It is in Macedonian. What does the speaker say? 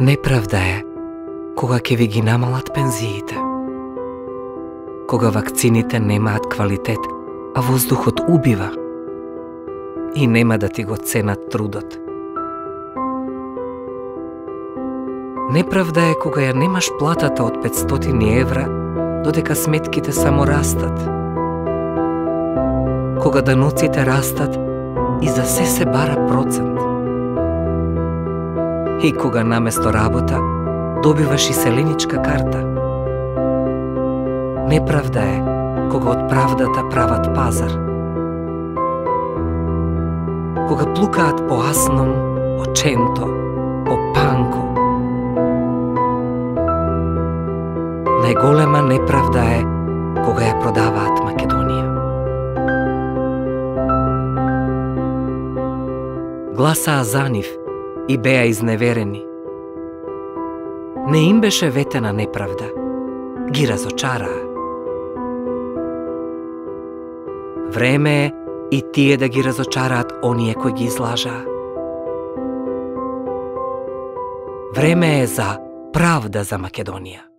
Неправда е кога ќе ви ги намалат пензиите, кога вакцините немаат квалитет, а воздухот убива и нема да ти го ценат трудот. Неправда е кога ја немаш платата од 500 евра, додека сметките само растат, кога даноците растат и за се бара процент, и кога наместо работа добиваш иселеничка карта. Неправда е кога од правдата прават пазар, кога плукаат по Асном, по Ченто, по Панко. Најголема неправда е кога ја продаваат Македонија. Гласаа за нив и беа изневерени. Не им беше ветена неправда, ги разочараа. Време е и тие да ги разочараат оние кои ги излажаа. Време е за правда за Македонија.